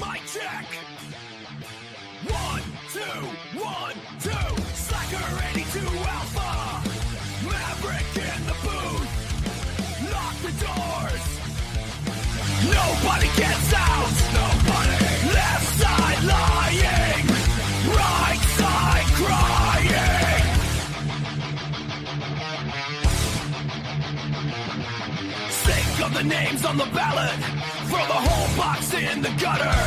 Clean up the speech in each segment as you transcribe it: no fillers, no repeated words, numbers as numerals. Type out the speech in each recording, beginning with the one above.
Mic check. 1, 2, 1, 2. Slacker82 Alpha. Maverick in the booth. Lock the doors. Nobody gets out. Nobody. Left side lying. Right side crying. Think of the names on the ballot. Throw the whole box in the gutter.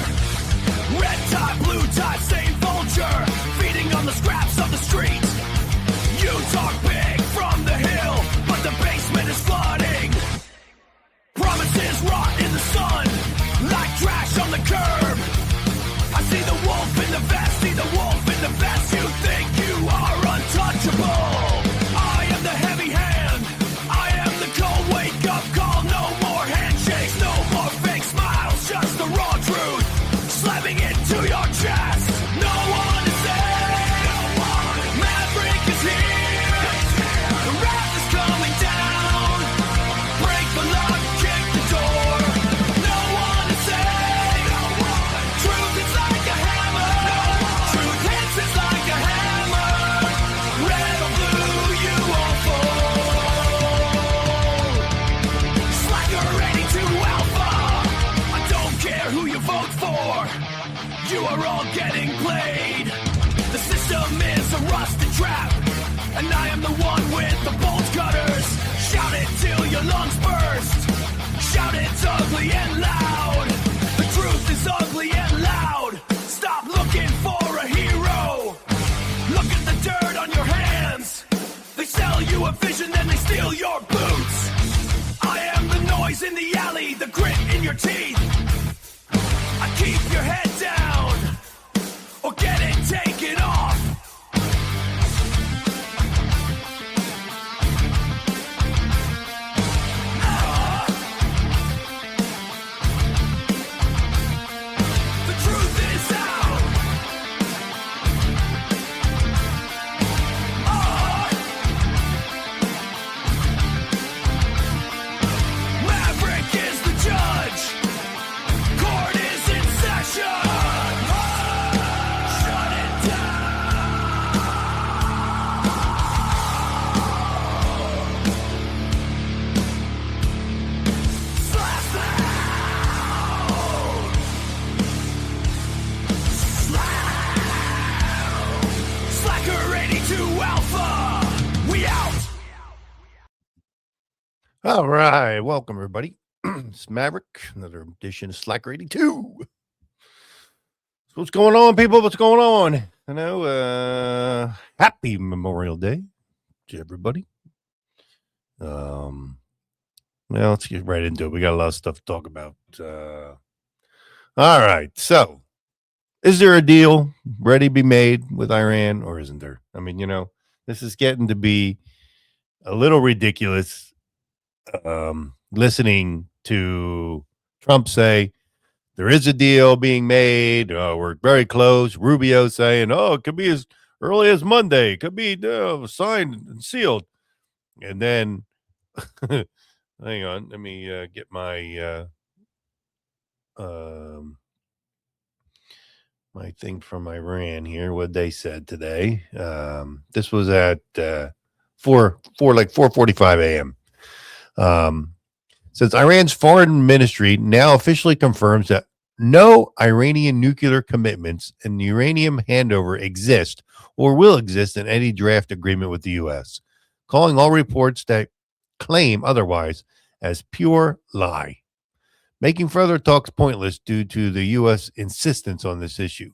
Red tie, blue tie, same vulture. Feeding on the scraps of the street. You talk big from the hill, but the basement is flooding. Promises rot in the sun, like trash on the curb. I see the wolf in the vest, see the wolf in the vest. You think you are untouchable. I am the heavy hand, I am the cold wake-up call. No more handshakes, no more fake smiles, just the raw truth slamming into your chest. No one is safe, Maverick is here. The wrath is coming down. Break the lock, kick the door. No one is safe. Truth is like a hammer. Truth hits is like a hammer. Red or blue, you all fall. Slacker82 Alpha. I don't care who you vote for. You are all getting played. The system is a rusted trap, and I am the one with the bolt cutters. Shout it till your lungs burst. Shout it's ugly and loud. The truth is ugly and loud. Stop looking for a hero. Look at the dirt on your hands. They sell you a vision, then they steal your boots. I am the noise in the alley, the grit in your teeth. I keep your head down, or get it taken off. The truth is out. Maverick is the judge. Court is in session. Shut it down. Slash down. Slacker82 Alpha. We out. All right, welcome everybody. It's Maverick, another edition of Slacker82. So what's going on, people? What's going on? I know, happy Memorial Day to everybody. Well, let's get right into it. We got a lot of stuff to talk about. All right, so is there a deal ready to be made with Iran, or isn't there? I mean, this is getting to be a little ridiculous. Listening to Trump say there is a deal being made, we're very close. Rubio saying, it could be as early as Monday, it could be signed and sealed. And then hang on, let me get my my thing from Iran here, what they said today. This was at 4:45 a.m. Since Iran's foreign ministry now officially confirms that no Iranian nuclear commitments and uranium handover exist or will exist in any draft agreement with the U.S., calling all reports that claim otherwise as pure lie, making further talks pointless due to the U.S. insistence on this issue.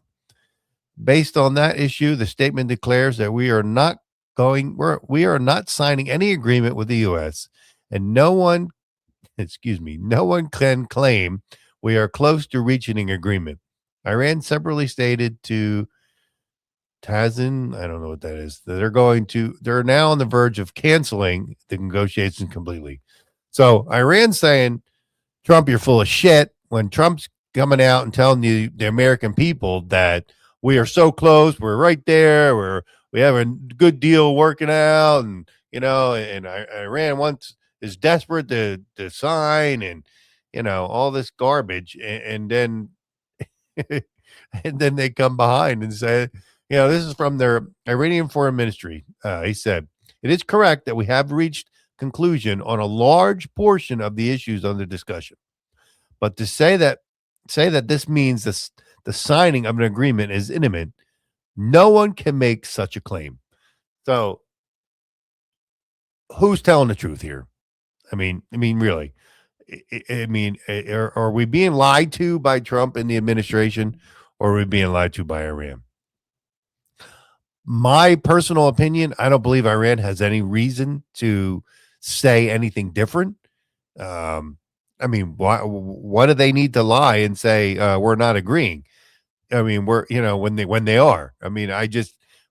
Based on that issue, the statement declares that we are not signing any agreement with the U.S., and no one can claim we are close to reaching an agreement. Iran separately stated to Tazin, I don't know what that is, that they're now on the verge of canceling the negotiations completely. So Iran's saying, Trump, you're full of shit, when Trump's coming out and telling the American people that we are so close, we're right there, we have a good deal working out, and Iran is desperate to sign, and all this garbage, and then And then they come behind and say, this is from their Iranian Foreign Ministry. He said, it is correct that we have reached conclusion on a large portion of the issues under discussion. But to say that this means the signing of an agreement is imminent, no one can make such a claim. So who's telling the truth here? I mean, really. Are we being lied to by Trump and the administration, or are we being lied to by Iran? My personal opinion, I don't believe Iran has any reason to say anything different. What do they need to lie and say we're not agreeing? We're when they are.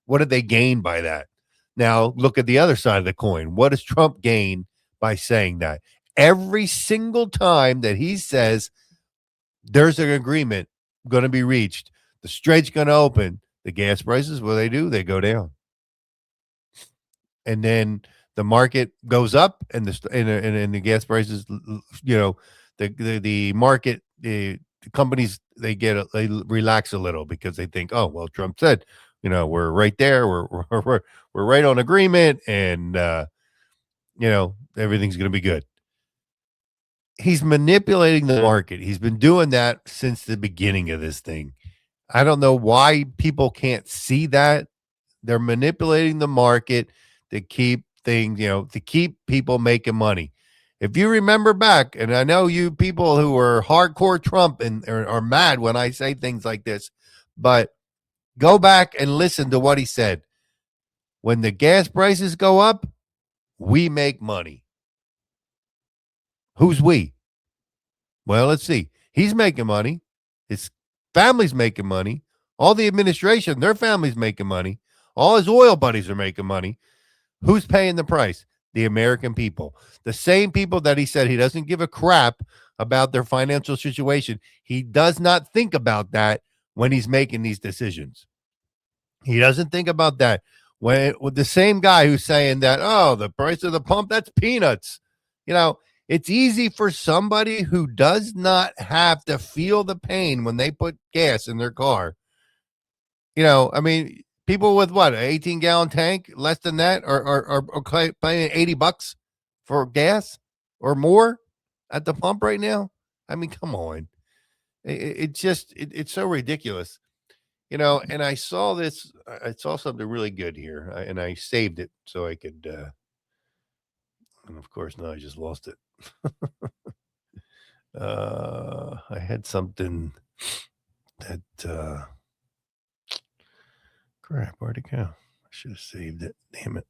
What did they gain by that? Now look at the other side of the coin. What does Trump gain by saying that? Every single time that he says there's an agreement going to be reached, the strait's going to open, the gas prices, what do? They go down. And then the market goes up, and the gas prices, the market, the companies, they relax a little because they think, oh, well, Trump said, we're right there. We're right on agreement, and everything's going to be good. He's manipulating the market. He's been doing that since the beginning of this thing. I don't know why people can't see that. They're manipulating the market to keep things, to keep people making money. If you remember back, and I know you people who are hardcore Trump and are mad when I say things like this, but go back and listen to what he said. When the gas prices go up, we make money. Who's we? Well, let's see. He's making money. His family's making money. All the administration, their family's making money. All his oil buddies are making money. Who's paying the price? The American people. The same people that he said he doesn't give a crap about their financial situation. He does not think about that when he's making these decisions. He doesn't think about that. With the same guy who's saying that, oh, the price of the pump, that's peanuts. It's easy for somebody who does not have to feel the pain when they put gas in their car. People with what, an 18-gallon tank, less than that, are paying $80 for gas or more at the pump right now. Come on. It's so ridiculous. And I saw something really good here, and I saved it so I could, and of course, now I just lost it. I had something that, crap, where'd it go? I should have saved it. Damn it.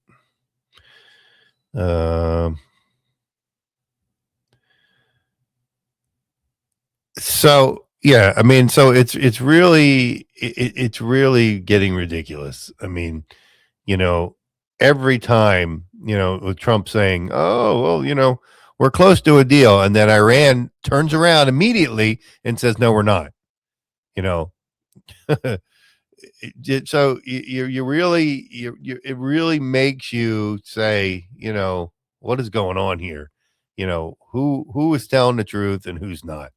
So it's really getting ridiculous. Every time, with Trump saying, oh, well, we're close to a deal, and then Iran turns around immediately and says, no, we're not. So it really makes you say, what is going on here? Who is telling the truth and who's not?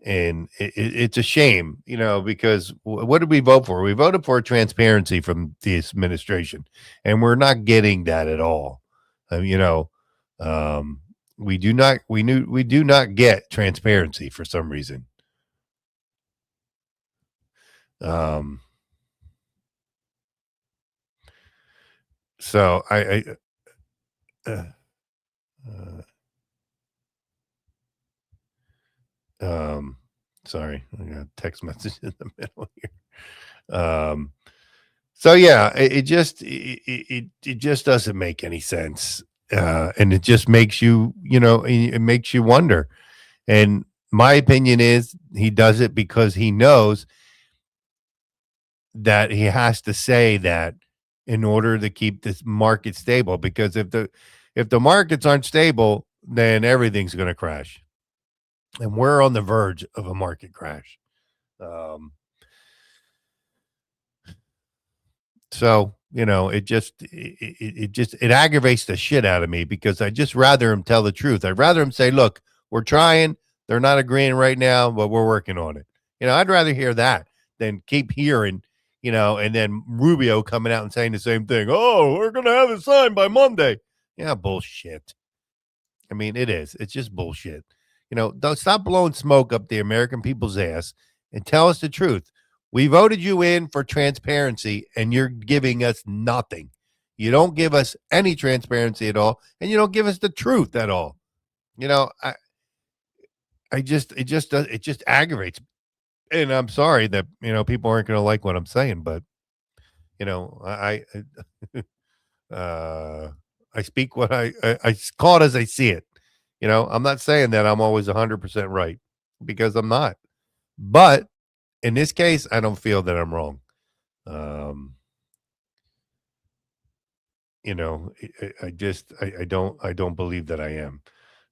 And it's a shame, because what did we vote for? We voted for transparency from this administration, and we're not getting that at all. We do not get transparency for some reason. So sorry, I got a text message in the middle here. So yeah, it just doesn't make any sense. And it just makes you, it makes you wonder. And my opinion is he does it because he knows that he has to say that in order to keep this market stable. Because if the markets aren't stable, then everything's going to crash. And we're on the verge of a market crash. So, it aggravates the shit out of me, because I just rather him tell the truth. I'd rather him say, look, we're trying, They're not agreeing right now, but we're working on it. I'd rather hear that than keep hearing, and then Rubio coming out and saying the same thing. Oh, we're going to have it signed by Monday. Yeah, bullshit. I mean, it is. It's just bullshit. Don't stop blowing smoke up the American people's ass and tell us the truth. We voted you in for transparency, and you're giving us nothing. You don't give us any transparency at all, and you don't give us the truth at all. It just aggravates. And I'm sorry that people aren't going to like what I'm saying, but I I speak what I call it as I see it. I'm not saying that I'm always 100% right, because I'm not. But in this case, I don't feel that I'm wrong. I don't believe that I am.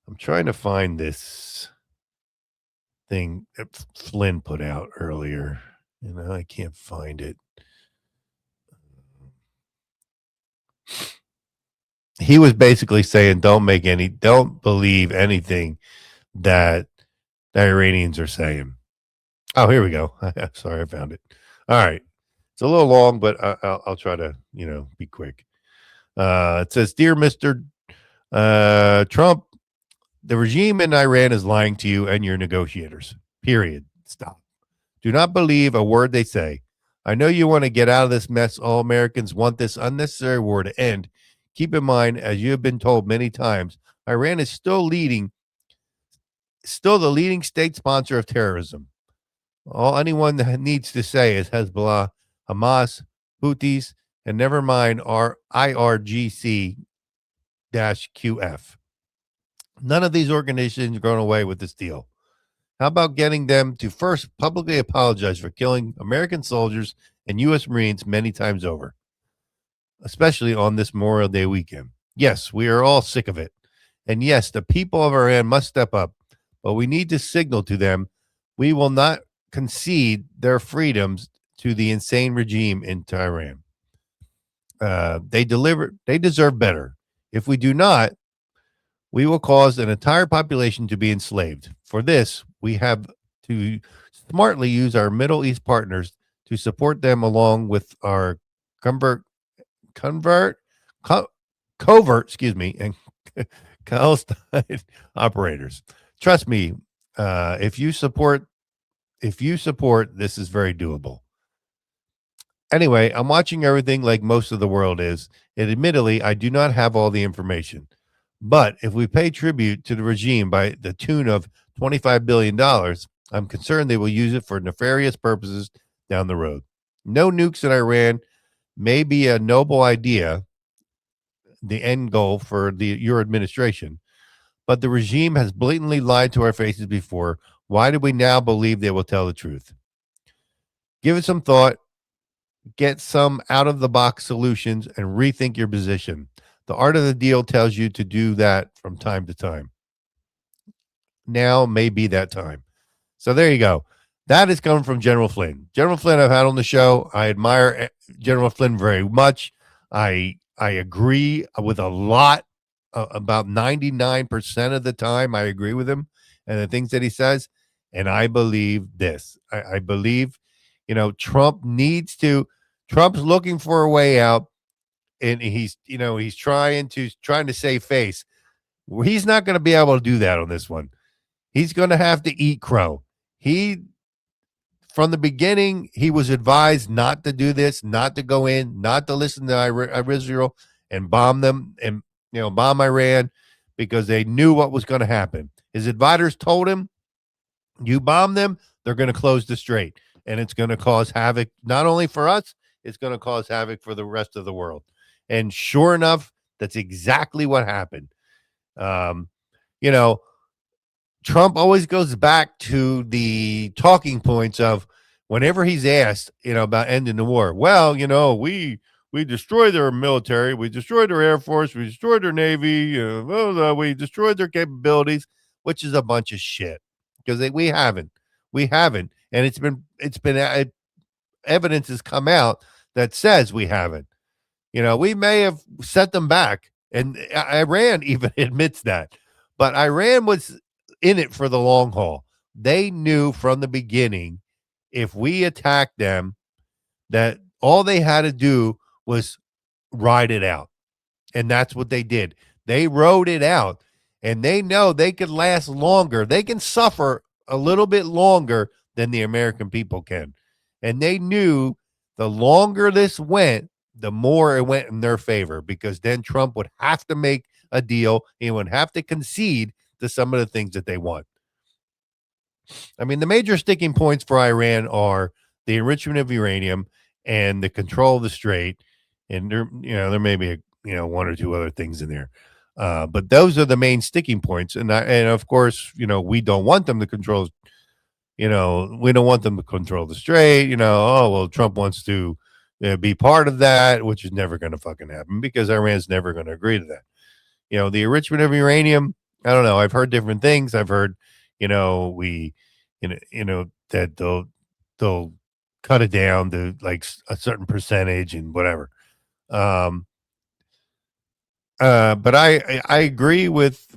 I'm trying to find this thing that Flynn put out earlier. I can't find it. He was basically saying, don't believe anything that the Iranians are saying. Oh, here we go. Sorry, I found it. All right. It's a little long, but I'll try to, be quick. It says, Dear Mr. Trump, the regime in Iran is lying to you and your negotiators. Period. Stop. Do not believe a word they say. I know you want to get out of this mess. All Americans want this unnecessary war to end. Keep in mind, as you have been told many times, Iran is still the leading state sponsor of terrorism. All anyone needs to say is Hezbollah, Hamas, Houthis, and never mind our IRGC-QF. None of these organizations are going away with this deal. How about getting them to first publicly apologize for killing American soldiers and U.S. Marines many times over, especially on this Memorial Day weekend? Yes, we are all sick of it. And yes, the people of Iran must step up, but we need to signal to them we will not concede their freedoms to the insane regime in Tehran. They deserve better. If we do not, we will cause an entire population to be enslaved. For this, we have to smartly use our Middle East partners to support them along with our covert, and Palestine operators. Trust me, if you support, this is very doable. Anyway, I'm watching everything like most of the world is, and admittedly, I do not have all the information. But if we pay tribute to the regime by the tune of $25 billion, I'm concerned they will use it for nefarious purposes down the road. No nukes in Iran may be a noble idea, the end goal for your administration, but the regime has blatantly lied to our faces before. Why do we now believe they will tell the truth? Give it some thought, get some out-of-the-box solutions, and rethink your position. The art of the deal tells you to do that from time to time. Now may be that time. So there you go. That is coming from General Flynn. General Flynn I've had on the show. I admire General Flynn very much. I agree with a lot, about 99% of the time I agree with him and the things that he says. And I believe this. I believe, Trump's looking for a way out. And he's trying to save face. He's not going to be able to do that on this one. He's going to have to eat crow. From the beginning, he was advised not to do this, not to go in, not to listen to Israel and bomb them and bomb Iran, because they knew what was going to happen. His advisors told him, you bomb them, they're going to close the strait, and it's going to cause havoc not only for us, it's going to cause havoc for the rest of the world. And sure enough, that's exactly what happened. Trump always goes back to the talking points of whenever he's asked, about ending the war. Well, we destroyed their military, we destroyed their Air Force, we destroyed their Navy, we destroyed their capabilities, which is a bunch of shit, because we haven't, and it's been evidence has come out that says we haven't. We may have set them back, and Iran even admits that. But Iran was in it for the long haul. They knew from the beginning if we attacked them, that all they had to do was ride it out. And that's what they did. They rode it out, and they know they could last longer. They can suffer a little bit longer than the American people can. And they knew the longer this went, the more it went in their favor, because then Trump would have to make a deal. He would have to concede to some of the things that they want. I mean, the major sticking points for Iran are the enrichment of uranium and the control of the strait. And there may be one or two other things in there. But those are the main sticking points. And of course, we don't want them to control, we don't want them to control the strait, oh, well, Trump wants to be part of that, which is never going to fucking happen because Iran's never going to agree to that. The enrichment of uranium, I don't know. I've heard different things. I've heard, that they'll cut it down to like a certain percentage and whatever. But I agree with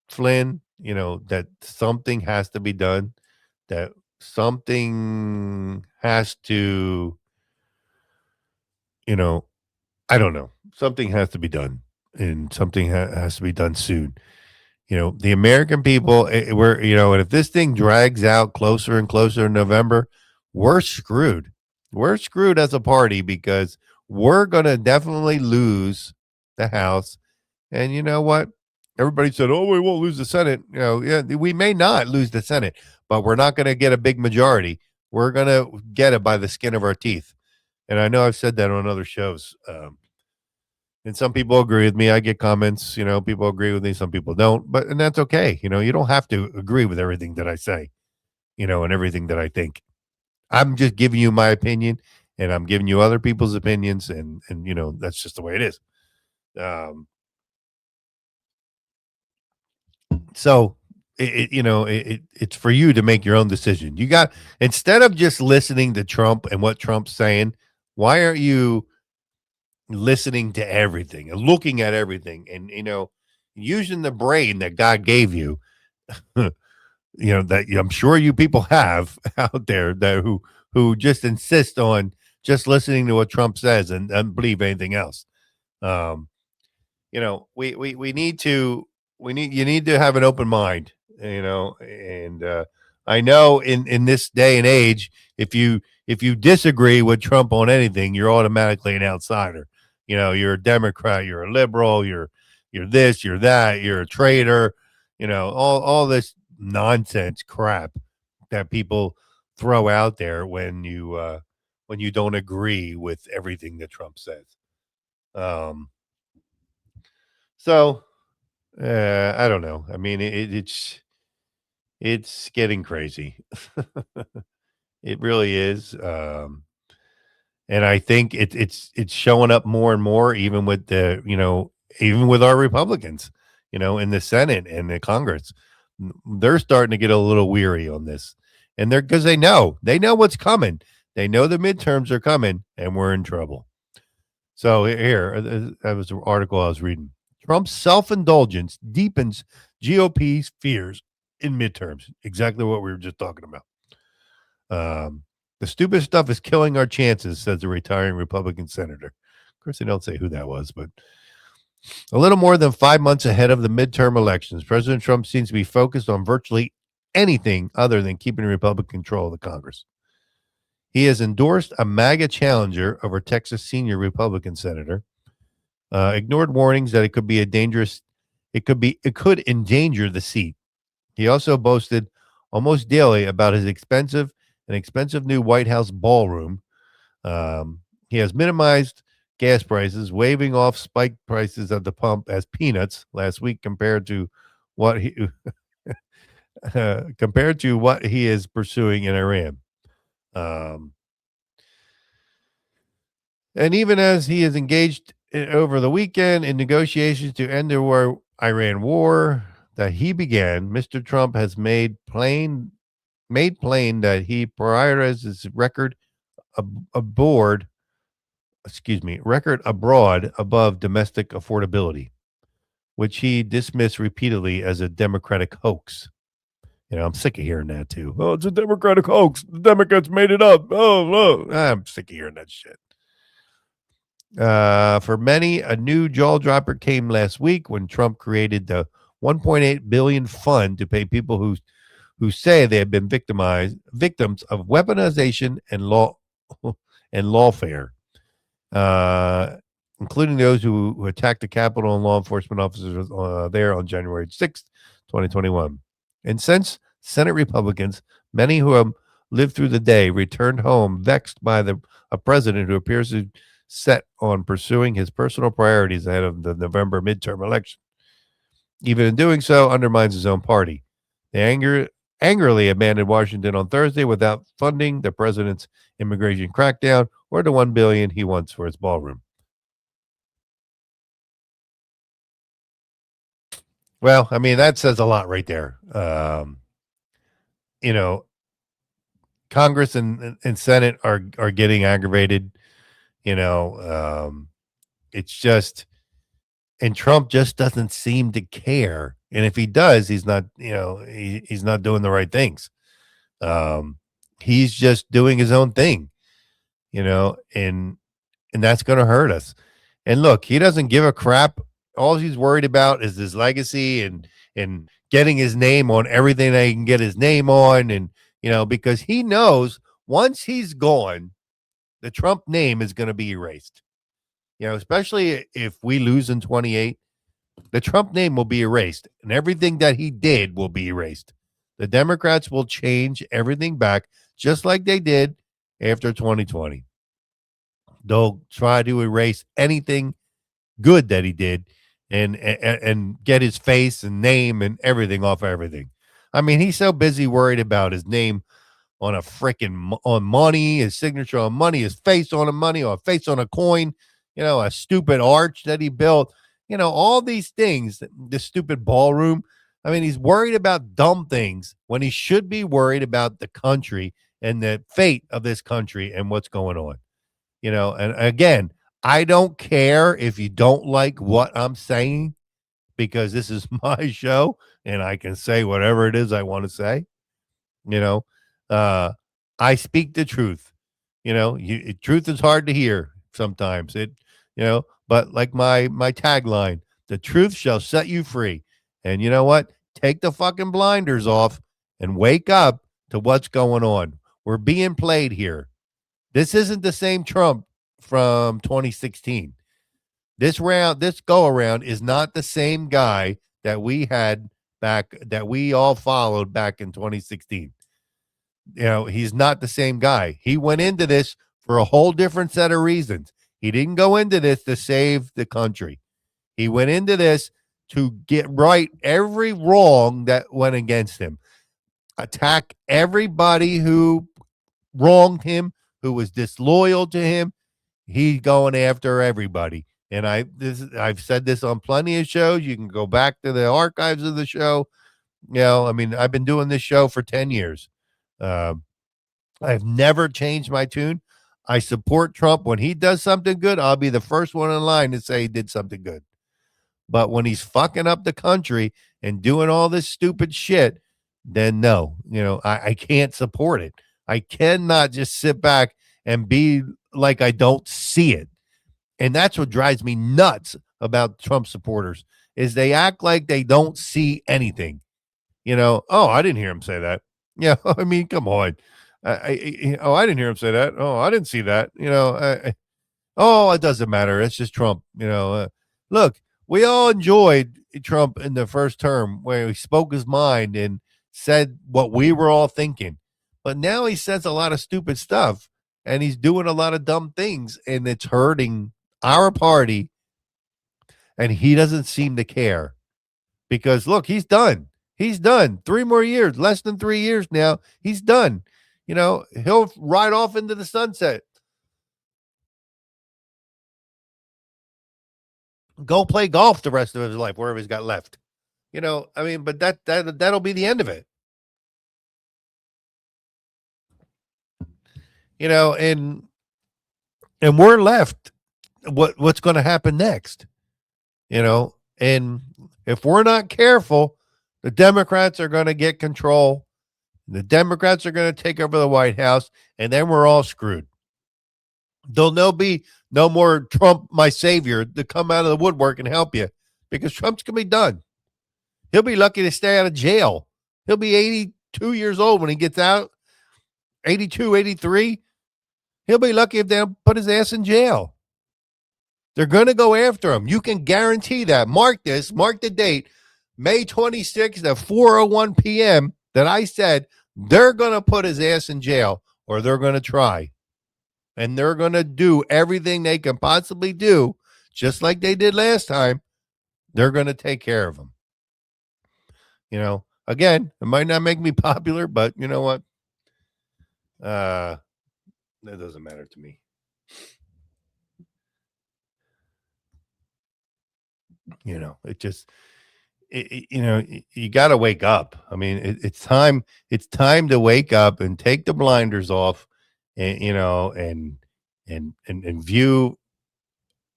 Flynn, that something has to be done, that something has to, I don't know, something has to be done, and something has to be done soon. The American people, and if this thing drags out closer and closer in November, we're screwed. We're screwed as a party because we're going to definitely lose the House. And you know what? Everybody said, oh, we won't lose the Senate. Yeah, we may not lose the Senate, but we're not going to get a big majority. We're going to get it by the skin of our teeth. And I know I've said that on other shows. And some people agree with me. I get comments, people agree with me, some people don't, and that's okay. You don't have to agree with everything that I say, and everything that I think. I'm just giving you my opinion, and I'm giving you other people's opinions, and that's just the way it is. So it's for you to make your own decision. Instead of just listening to Trump and what Trump's saying, why aren't you listening to everything and looking at everything and using the brain that God gave you, that I'm sure you people have out there that who just insist on just listening to what Trump says and believe anything else. We need you need to have an open mind, and I know in this day and age, if you disagree with Trump on anything, you're automatically an outsider. You're a Democrat, you're a liberal, you're this, you're that, you're a traitor, all this nonsense crap that people throw out there when you don't agree with everything that Trump says. So I don't know. I mean, it's getting crazy. It really is. And I think it's showing up more and more, even with even with our Republicans, in the Senate and the Congress. They're starting to get a little weary on this, and because they know what's coming. They know the midterms are coming, and we're in trouble. So here, that was the article I was reading. Trump's self-indulgence deepens GOP's fears in midterms. Exactly what we were just talking about. The stupid stuff is killing our chances, says a retiring Republican senator. Of course, they don't say who that was, but a little more than 5 months ahead of the midterm elections, President Trump seems to be focused on virtually anything other than keeping Republican control of the Congress. He has endorsed a MAGA challenger over Texas senior Republican senator, ignored warnings that it could endanger the seat. He also boasted almost daily about his expensive new White House ballroom. He has minimized gas prices, waving off spiked prices at the pump as peanuts last week compared to what he is pursuing in Iran. And even as he is engaged over the weekend in negotiations to end the Iran war that he began, Mr. Trump has made plain that he prioritizes record abroad above domestic affordability. which he dismissed repeatedly as a Democratic hoax. I'm sick of hearing that too. Oh, it's a Democratic hoax. The Democrats made it up. Oh, no. I'm sick of hearing that shit. For many, a new jaw dropper came last week when Trump created the $1.8 billion fund to pay people who say they have been victims of weaponization and lawfare, including those who attacked the Capitol and law enforcement officers there on January 6th, 2021. And since Senate Republicans, many who have lived through the day, returned home vexed by a president who appears to set on pursuing his personal priorities ahead of the November midterm election. Even in doing so, undermines his own party. They angrily abandoned Washington on Thursday without funding the president's immigration crackdown or the $1 billion he wants for his ballroom. Well, I mean, that says a lot right there. Congress and Senate are getting aggravated. It's just, and Trump just doesn't seem to care. And if he does, he's not, he's not doing the right things. He's just doing his own thing, and that's going to hurt us. And look, he doesn't give a crap. All he's worried about is his legacy and getting his name on everything that he can get his name on. And, because he knows once he's gone, the Trump name is going to be erased. Especially if we lose in 28, the Trump name will be erased and everything that he did will be erased. The Democrats will change everything back just like they did after 2020. They'll try to erase anything good that he did and get his face and name and everything off of everything. I mean, he's so busy worried about his name on a freaking on money, his signature on money, his face on a money, or a face on a coin, a stupid arch that he built, all these things, this stupid ballroom. I mean, he's worried about dumb things when he should be worried about the country and the fate of this country and what's going on. And again, I don't care if you don't like what I'm saying, because this is my show and I can say whatever it is I want to say. I speak the truth. Truth is hard to hear sometimes. But like my tagline, the truth shall set you free. And you know what? Take the fucking blinders off and wake up to what's going on. We're being played here. This isn't the same Trump from 2016. This go around is not the same guy that we had back, that we all followed back in 2016. He's not the same guy. He went into this for a whole different set of reasons. He didn't go into this to save the country. He went into this to get right every wrong that went against him. Attack everybody who wronged him, who was disloyal to him. He's going after everybody. And I've said this on plenty of shows. You can go back to the archives of the show. I've been doing this show for 10 years. I've never changed my tune. I support Trump. When he does something good, I'll be the first one in line to say he did something good. But when he's fucking up the country and doing all this stupid shit, then no, I can't support it. I cannot just sit back and be like I don't see it. And that's what drives me nuts about Trump supporters, is they act like they don't see anything. Oh, I didn't hear him say that. Yeah, I mean, come on. I didn't hear him say that. Oh, I didn't see that. It doesn't matter. It's just Trump. Look, we all enjoyed Trump in the first term where he spoke his mind and said what we were all thinking. But now he says a lot of stupid stuff and he's doing a lot of dumb things, and it's hurting our party. And he doesn't seem to care, because look, he's done. He's done. 3 more years, less than 3 years now. He's done. He'll ride off into the sunset. Go play golf the rest of his life, wherever he's got left. But that'll be the end of it. And we're left. What's going to happen next? And If we're not careful, the Democrats are going to get control. The Democrats are going to take over the White House, and then we're all screwed. There'll be no more Trump, my savior, to come out of the woodwork and help you, because Trump's going to be done. He'll be lucky to stay out of jail. He'll be 82 years old when he gets out, 82, 83. He'll be lucky if they don't put his ass in jail. They're going to go after him. You can guarantee that. Mark this. Mark the date. May 26th at 4:01 p.m. that I said they're going to put his ass in jail, or they're going to try. And they're going to do everything they can possibly do, just like they did last time. They're going to take care of him. You know, again, it might not make me popular, but you know what? That doesn't matter to me. You know, you got to wake up. I mean, it's time to wake up and take the blinders off, and and view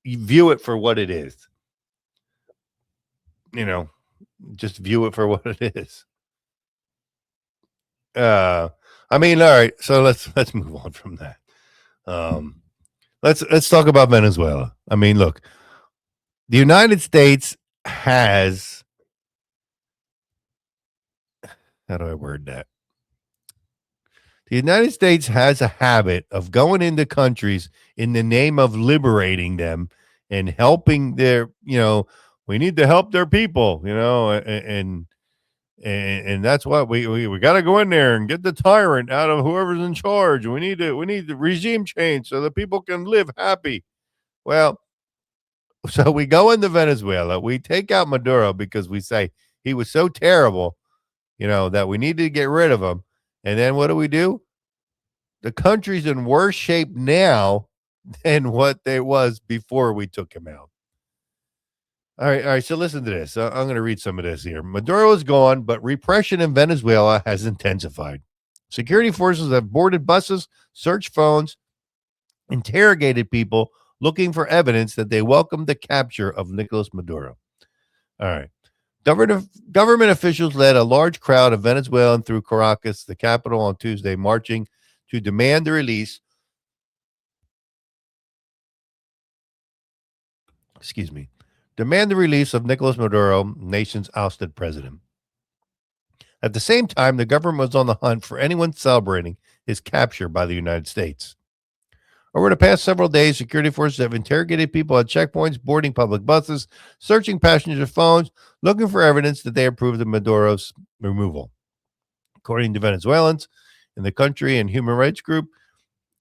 it for what it is. You know, just view it for what it is. I mean, all right, so let's move on from that. Let's talk about Venezuela. I mean, look, the United States has, how do I word that? The United States has a habit of going into countries in the name of liberating them and helping their, we need to help their people, and that's what we got to go in there and get the tyrant out of whoever's in charge. We need the regime change so that people can live happy. Well, so we go into Venezuela, we take out Maduro because we say he was so terrible, that we need to get rid of him. And then what do? The country's in worse shape now than what it was before we took him out. All right. So listen to this. I'm going to read some of this here. Maduro is gone, but repression in Venezuela has intensified. Security forces have boarded buses, searched phones, interrogated people looking for evidence that they welcomed the capture of Nicolas Maduro. All right. Government officials led a large crowd of Venezuelans through Caracas, the capital, on Tuesday, marching to demand the release. Demand the release of Nicolas Maduro, nation's ousted president. At the same time, the government was on the hunt for anyone celebrating his capture by the United States. Over the past several days, security forces have interrogated people at checkpoints, boarding public buses, searching passenger phones, looking for evidence that they approved of Maduro's removal. According to Venezuelans in the country and human rights group,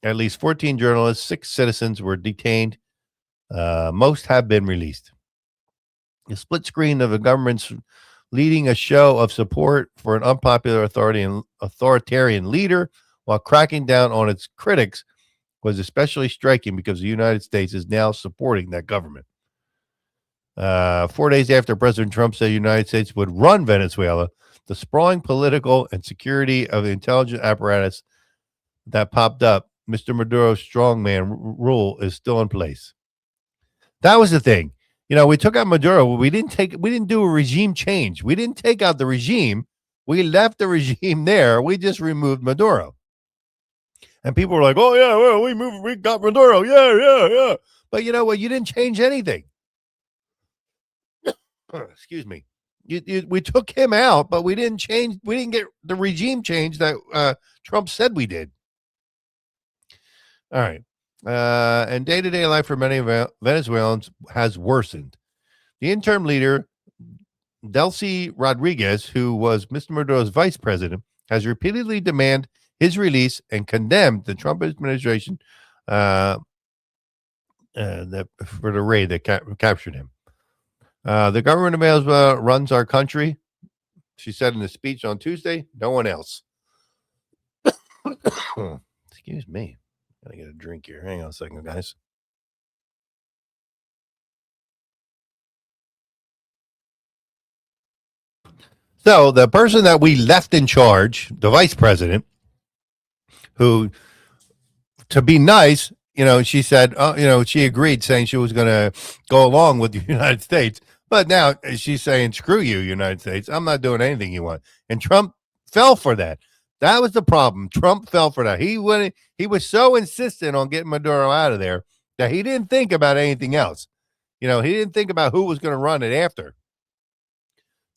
at least 14 journalists, 6 citizens were detained. Most have been released. A split screen of the government's leading a show of support for an unpopular authoritarian leader while cracking down on its critics was especially striking because the United States is now supporting that government. 4 days after President Trump said the United States would run Venezuela, the sprawling political and security of the intelligence apparatus that popped up, Mr. Maduro's strongman rule is still in place. That was the thing. We took out Maduro. We didn't do a regime change. We didn't take out the regime. We left the regime there. We just removed Maduro. And people were like, "Oh yeah, well, we got Maduro, yeah." But you know what? You didn't change anything. Excuse me. We took him out, but we didn't change. We didn't get the regime change that Trump said we did. All right. And day-to-day life for many Venezuelans has worsened. The interim leader, Delcy Rodriguez, who was Mr. Maduro's vice president, has repeatedly demanded his release and condemned the Trump administration for the raid that captured him. The government of Venezuela runs our country, she said in a speech on Tuesday. No one else. Excuse me. Gotta get a drink here. Hang on a second, guys. So the person that we left in charge, the vice president, who, to be nice, she said, she agreed, saying she was going to go along with the United States. But now she's saying, screw you, United States. I'm not doing anything you want. And Trump fell for that. That was the problem. Trump fell for that. He was so insistent on getting Maduro out of there that he didn't think about anything else. He didn't think about who was going to run it after.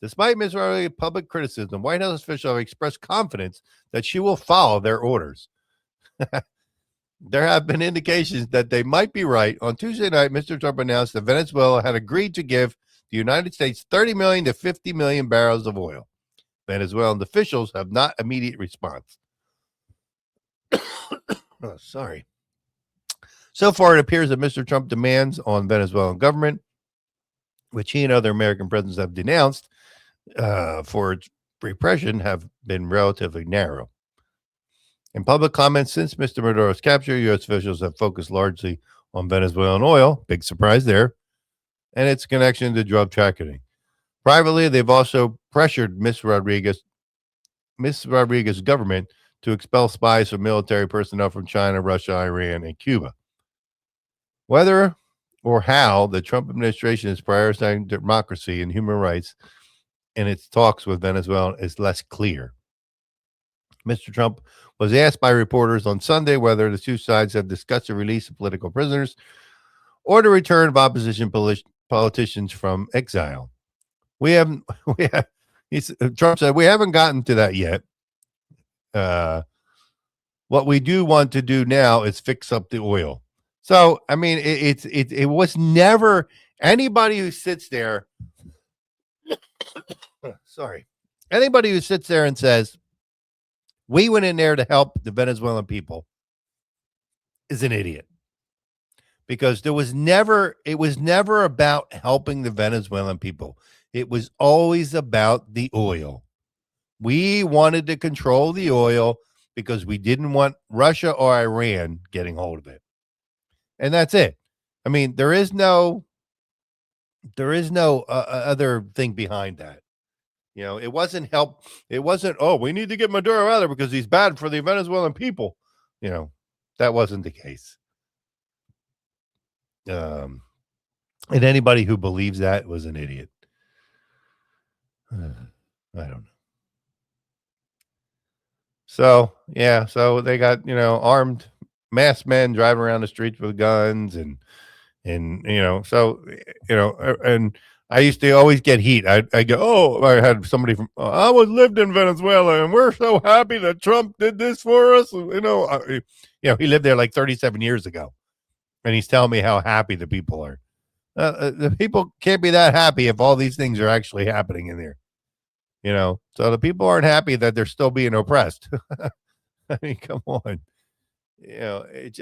Despite Ms. public criticism, White House officials have expressed confidence that she will follow their orders. There have been indications that they might be right. On Tuesday night, Mr. Trump announced that Venezuela had agreed to give the United States 30 million to 50 million barrels of oil. Venezuelan officials have not immediate response. Oh, sorry. So far, it appears that Mr. Trump demands on Venezuelan government, which he and other American presidents have denounced for its repression, have been relatively narrow. In public comments since Mr. Maduro's capture, U.S. officials have focused largely on Venezuelan oil, big surprise there, and its connection to drug trafficking. Privately, they've also pressured Ms. Rodriguez's government to expel spies from military personnel from China, Russia, Iran, and Cuba. Whether or how the Trump administration is prioritizing democracy and human rights in its talks with Venezuela is less clear. Mr. Trump was asked by reporters on Sunday whether the two sides have discussed the release of political prisoners or the return of opposition politicians from exile. Trump said, we haven't gotten to that yet. What we do want to do now is fix up the oil. So, I mean, it was never anybody who sits there. Sorry. Anybody who sits there and says, we went in there to help the Venezuelan people is an idiot. Because it was never about helping the Venezuelan people. It was always about the oil. We wanted to control the oil because we didn't want Russia or Iran getting hold of it. And that's it. I mean, there is no other thing behind that. It wasn't help. It wasn't, we need to get Maduro out of there because he's bad for the Venezuelan people. That wasn't the case. And anybody who believes that was an idiot. I don't know. So they got, armed masked men driving around the streets with guns and and I used to always get heat. I go, I had somebody from, I lived in Venezuela and we're so happy that Trump did this for us. He lived there like 37 years ago and he's telling me how happy the people are. The people can't be that happy if all these things are actually happening in there. So the people aren't happy that they're still being oppressed. I mean, come on. It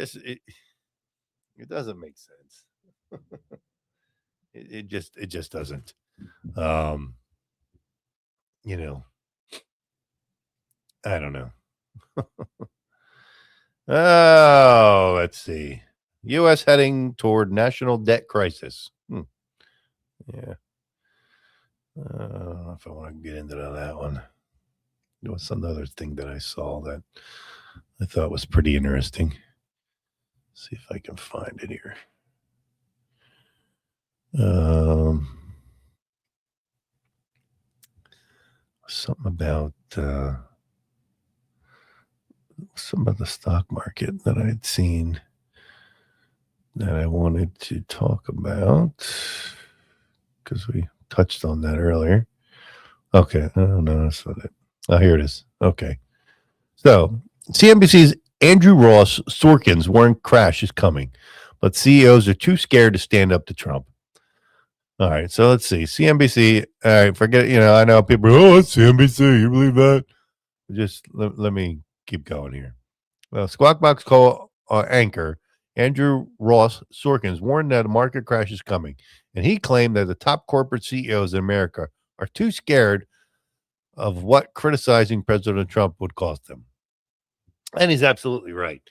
doesn't make sense. It just doesn't. I don't know. Oh, let's see. U.S. heading toward national debt crisis. Yeah. I don't know if I want to get into that one. There was another thing that I saw that I thought was pretty interesting. Let's see if I can find it here. Something about the stock market that I had seen that I wanted to talk about because we touched on that earlier. Okay. Oh, no, that's not it. Oh, here it is. Okay. So CNBC's Andrew Ross Sorkin's warned crash is coming, but CEOs are too scared to stand up to Trump. All right. So let's see. CNBC. All right. Forget, I know people, it's CNBC. You believe that? Just let me keep going here. Well, Squawk Box call anchor Andrew Ross Sorkin's warned that a market crash is coming, and he claimed that the top corporate CEOs in America are too scared of what criticizing President Trump would cost them. And he's absolutely right.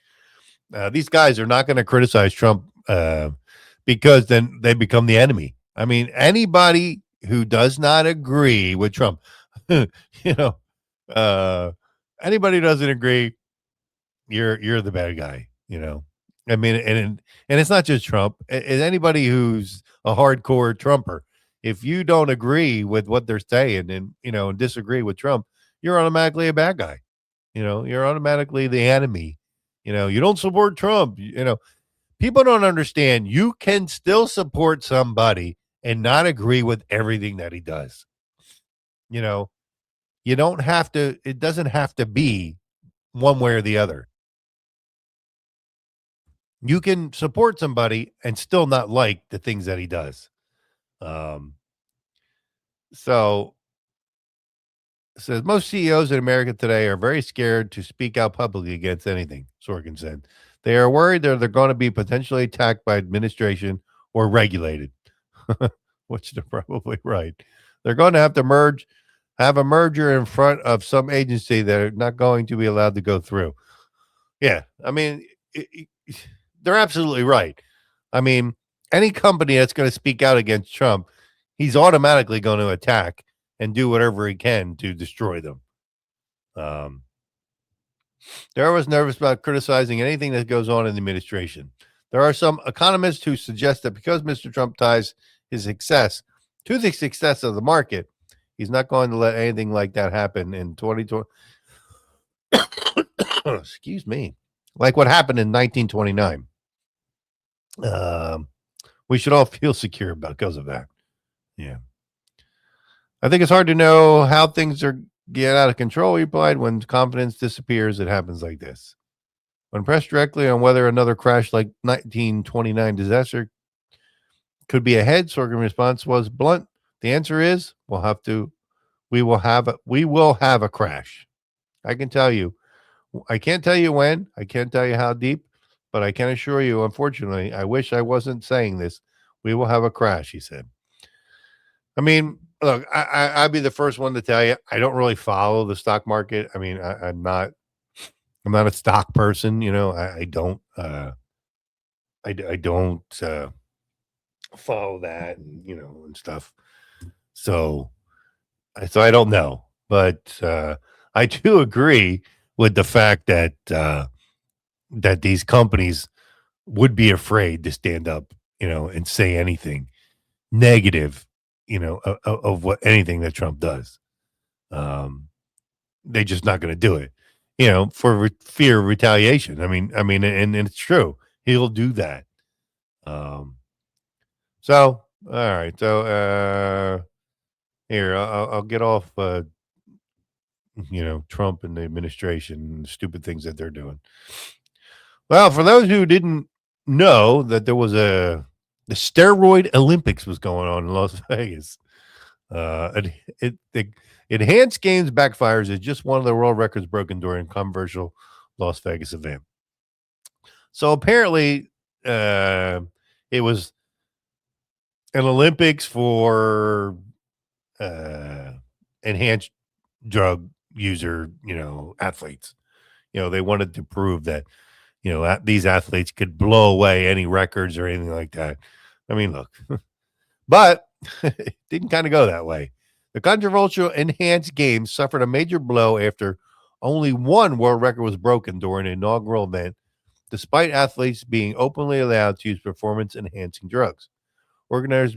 These guys are not going to criticize Trump because then they become the enemy. I mean, anybody who does not agree with Trump, anybody who doesn't agree, you're the bad guy, I mean, and it's not just Trump. It's anybody who's a hardcore Trumper. if you don't agree with what they're saying and, and disagree with Trump, you're automatically a bad guy. You're automatically the enemy. You don't support Trump. People don't understand. You can still support somebody and not agree with everything that he does. You don't have to, it doesn't have to be one way or the other. You can support somebody and still not like the things that he does. So it says most CEOs in America today are very scared to speak out publicly against anything, Sorkin said. They are worried that they're going to be potentially attacked by administration or regulated, which they're probably right. They're going to have a merger in front of some agency that are not going to be allowed to go through. Yeah, I mean, they're absolutely right. I mean, any company that's going to speak out against Trump, he's automatically going to attack and do whatever he can to destroy them. They're always nervous about criticizing anything that goes on in the administration. There are some economists who suggest that because Mr. Trump ties his success to the success of the market, he's not going to let anything like that happen in 2020. Excuse me. Like what happened in 1929. We should all feel secure because of that. Yeah. I think it's hard to know how things get out of control, he replied. When confidence disappears, it happens like this. When pressed directly on whether another crash like 1929 disaster could be ahead, Sorkin's response was blunt. The answer is we will have a crash. I can tell you. I can't tell you when. I can't tell you how deep, but I can assure you, unfortunately, I wish I wasn't saying this. We will have a crash, he said. I mean, look, I'd be the first one to tell you, I don't really follow the stock market. I mean, I'm not a stock person, I don't follow that and stuff. So I don't know, but I do agree with the fact that that these companies would be afraid to stand up, and say anything negative, of what anything that Trump does. They're just not going to do it, for fear of retaliation. I mean, and it's true. He'll do that. So, all right. So, here, I'll get off, Trump and the administration and the stupid things that they're doing. Well, for those who didn't know that there was the steroid Olympics was going on in Las Vegas. The enhanced games backfires is just one of the world records broken during a controversial Las Vegas event. So apparently, it was an Olympics for enhanced drug user, athletes. They wanted to prove that, these athletes could blow away any records or anything like that. I mean, look, but it didn't kind of go that way. The controversial enhanced games suffered a major blow after only one world record was broken during an inaugural event, despite athletes being openly allowed to use performance-enhancing drugs. Organizers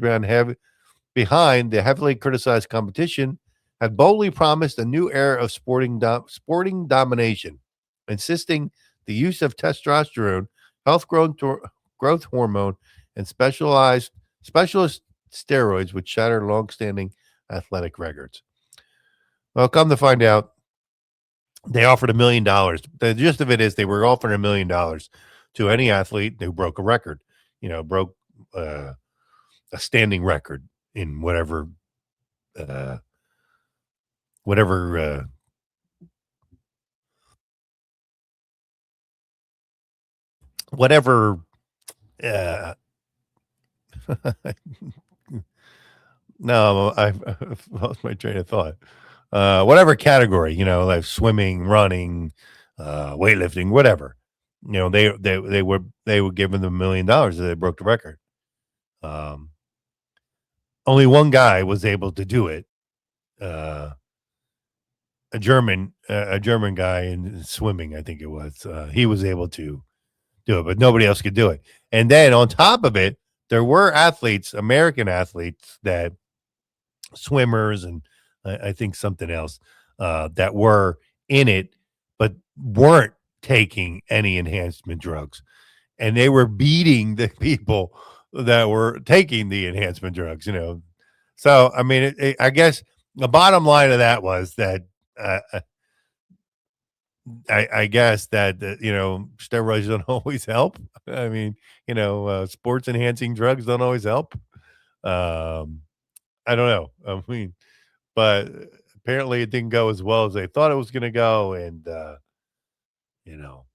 behind the heavily criticized competition had boldly promised a new era of sporting domination, insisting the use of testosterone, health growth hormone, and specialist steroids would shatter long-standing athletic records. Well, come to find out, they offered $1 million. The gist of it is they were offering $1 million to any athlete who broke a record, broke a standing record in whatever no, I've lost my train of thought. Whatever category, like swimming, running, weightlifting, whatever. They were given them $1 million that they broke the record. Only one guy was able to do it. A German guy in swimming, I think it was. He was able to do it, but nobody else could do it. And then on top of it, there were athletes, American athletes, that swimmers, and I think something else that were in it, but weren't taking any enhancement drugs. And they were beating the people that were taking the enhancement drugs, So, I mean, I guess the bottom line of that was that I guess that, steroids don't always help. I mean, sports enhancing drugs don't always help. I don't know. I mean, but apparently it didn't go as well as they thought it was going to go. And, you know,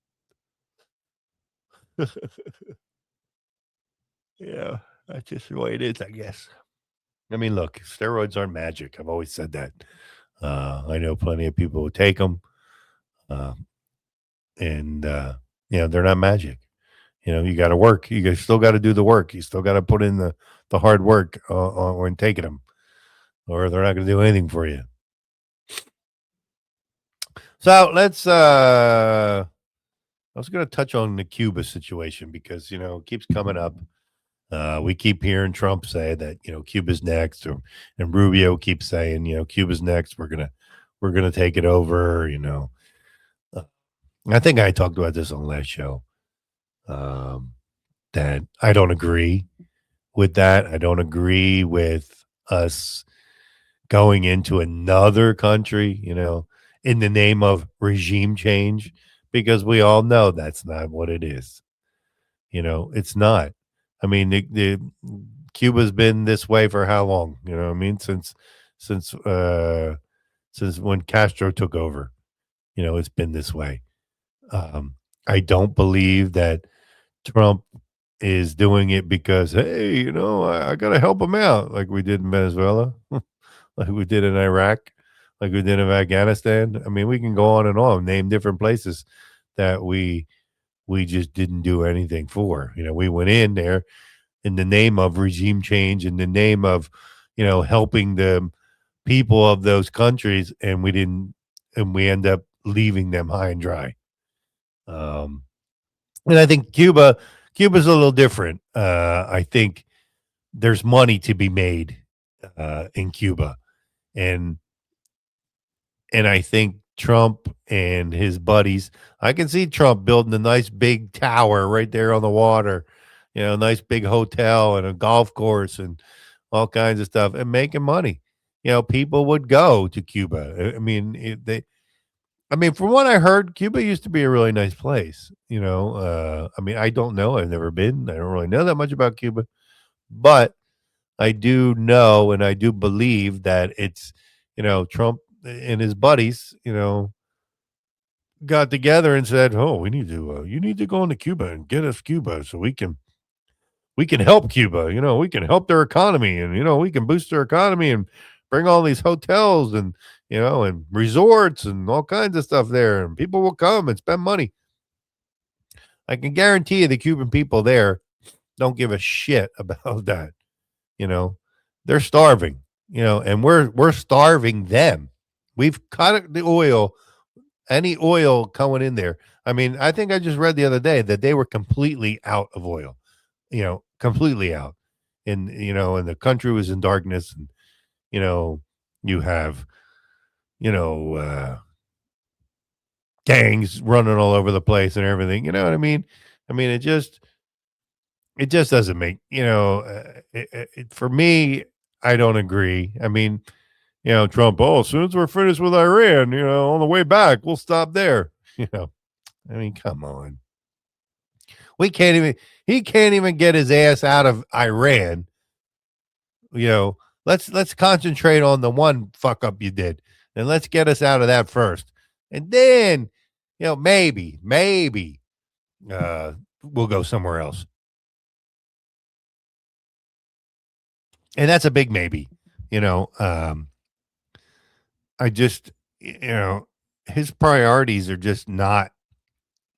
yeah, that's just the way it is, I guess. I mean, look, steroids aren't magic. I've always said that. I know plenty of people who take them, uh, and they're not magic. You got to work. Still got to do the work. You still got to put in the hard work when taking them, or they're not going to do anything for you. So let's. I was going to touch on the Cuba situation because it keeps coming up. We keep hearing Trump say that Cuba's next, and Rubio keeps saying Cuba's next. We're gonna take it over. I think I talked about this on the last show. That I don't agree with that. I don't agree with us going into another country, in the name of regime change, because we all know that's not what it is. It's not. I mean, the Cuba's been this way for how long? You know what I mean? Since when Castro took over, it's been this way. I don't believe that Trump is doing it because, hey, I got to help him out, like we did in Venezuela, like we did in Iraq, like we did in Afghanistan. I mean, we can go on, name different places that we just didn't do anything for. We went in there in the name of regime change, in the name of, helping the people of those countries, and we didn't, and we end up leaving them high and dry. And I think Cuba's a little different. I think there's money to be made in Cuba, and I think Trump and his buddies, I can see Trump building a nice big tower right there on the water, a nice big hotel and a golf course and all kinds of stuff, and making money. People would go to Cuba. I mean, from what I heard, Cuba used to be a really nice place. I mean, I don't know. I've never been. I don't really know that much about Cuba, but I do know and I do believe that it's, Trump and his buddies, got together and said, "Oh, we need to, you need to go into Cuba and get us Cuba so we can help Cuba. We can help their economy, and we can boost their economy and bring all these hotels and and resorts and all kinds of stuff there, and people will come and spend money." I can guarantee you the Cuban people there don't give a shit about that. They're starving, and we're starving them. We've cut the oil, any oil coming in there. I mean, I think I just read the other day that they were completely out of oil, completely out. And, and the country was in darkness, and, you have, gangs running all over the place and everything. You know what I mean? I mean, it just doesn't make, for me, I don't agree. I mean, Trump, as soon as we're finished with Iran, on the way back, we'll stop there. I mean, come on. He can't even get his ass out of Iran. Let's concentrate on the one fuck up you did, and let's get us out of that first. And then, maybe, we'll go somewhere else. And that's a big maybe. I just, his priorities are just not.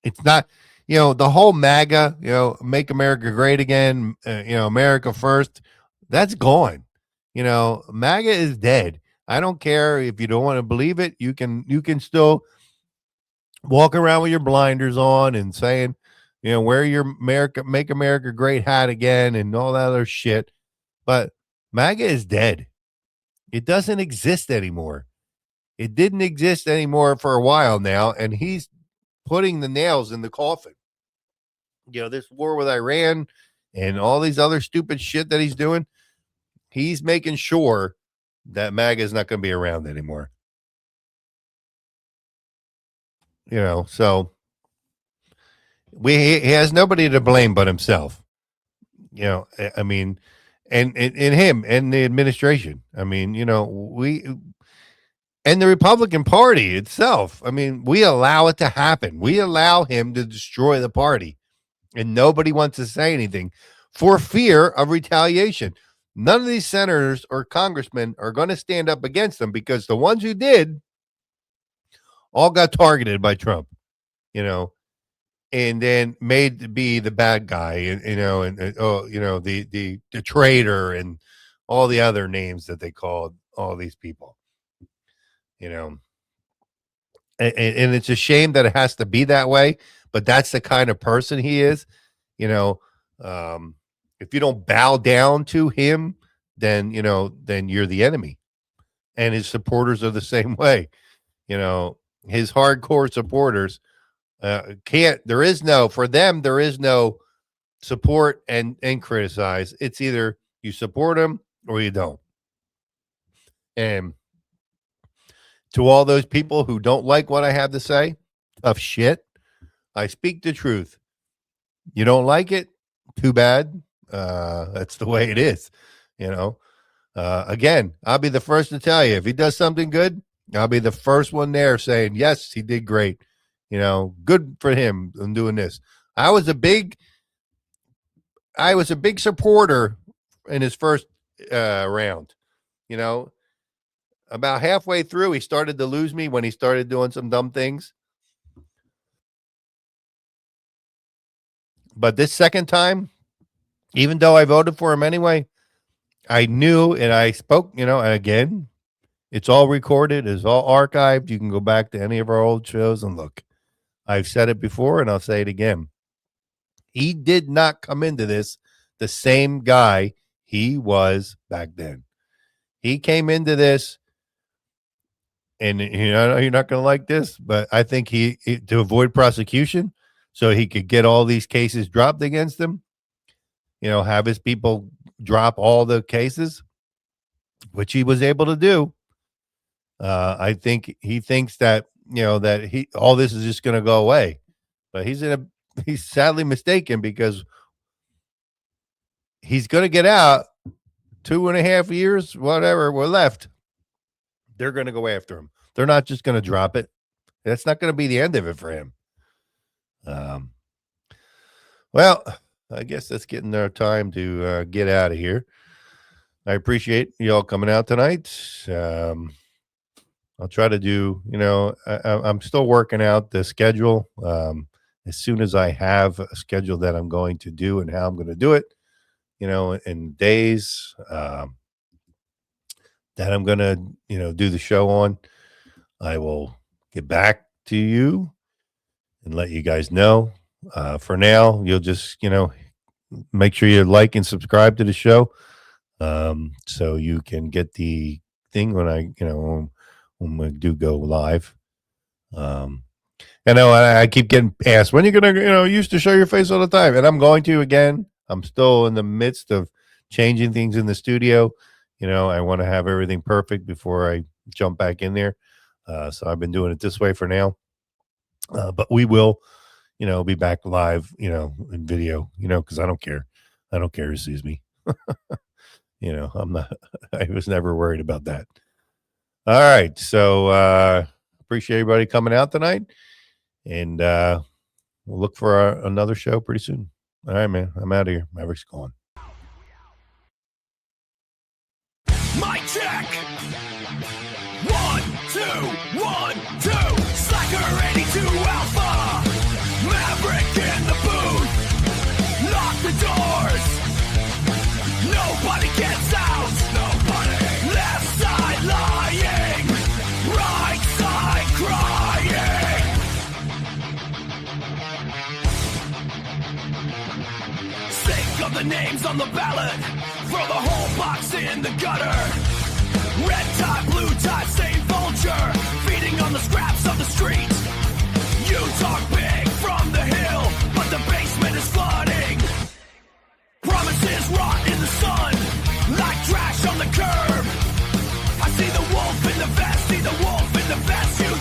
It's not, the whole MAGA, make America great again, America first. That's gone. MAGA is dead. I don't care if you don't want to believe it. You can still walk around with your blinders on and saying, wear your make America great hat again and all that other shit. But MAGA is dead. It doesn't exist anymore. It didn't exist anymore for a while now, and he's putting the nails in the coffin. This war with Iran and all these other stupid shit that he's doing, he's making sure that MAGA is not going to be around anymore. So he has nobody to blame but himself. I mean, and him and the administration. I mean, we and the Republican Party itself. I mean, we allow it to happen. We allow him to destroy the party, and nobody wants to say anything for fear of retaliation. None of these senators or congressmen are going to stand up against them, because the ones who did all got targeted by Trump, and then made to be the bad guy, and the traitor and all the other names that they called all these people, and it's a shame that it has to be that way, but that's the kind of person he is. If you don't bow down to him, then you're the enemy, and his supporters are the same way. His hardcore supporters there is no support and criticize. It's either you support him or you don't. And to all those people who don't like what I have to say, tough shit, I speak the truth. You don't like it? Too bad. That's the way it is. Again, I'll be the first to tell you, if he does something good, I'll be the first one there saying, yes, he did great. Good for him in doing this. I was a big supporter in his first round. About halfway through, he started to lose me when he started doing some dumb things. But this second time, even though I voted for him anyway, I knew, and I spoke, and again, it's all recorded, it's all archived. You can go back to any of our old shows and look. I've said it before, and I'll say it again. He did not come into this the same guy he was back then. He came into this, and you're not going to like this, but I think he to avoid prosecution, so he could get all these cases dropped against him, have his people drop all the cases, which he was able to do. I think he thinks that, that all this is just going to go away, but he's sadly mistaken, because he's going to get out 2.5 years, whatever we're left. They're going to go after him. They're not just going to drop it. That's not going to be the end of it for him. Well, I guess that's getting our time to get out of here. I appreciate you all coming out tonight. I'll try to do, I'm still working out the schedule. As soon as I have a schedule that I'm going to do and how I'm going to do it, in days that I'm going to, do the show on, I will get back to you and let you guys know. For now, you'll just, make sure you like and subscribe to the show, so you can get the thing when I, when we do go live. I know I keep getting asked, when you're going to, you used to show your face all the time, and I'm going to again. I'm still in the midst of changing things in the studio. I want to have everything perfect before I jump back in there. So I've been doing it this way for now. But we will, be back live, in video, because I don't care. I don't care who sees me. I'm not, I was never worried about that. All right. So appreciate everybody coming out tonight. And we'll look for another show pretty soon. All right, man. I'm out of here. Maverick's gone. Mic check. 1, 2, 1, 2. Slacker82 Alpha. Maverick in the booth. Lock the doors. Nobody gets out. Nobody. Left side lying. Right side crying. Think of the names on the ballot. Throw the whole box in the gutter. Red tie, blue tie, same vulture, feeding on the scraps of the street. You talk big from the hill, but the basement is flooding. Promises rot in the sun, like trash on the curb. I see the wolf in the vest, see the wolf in the vest. You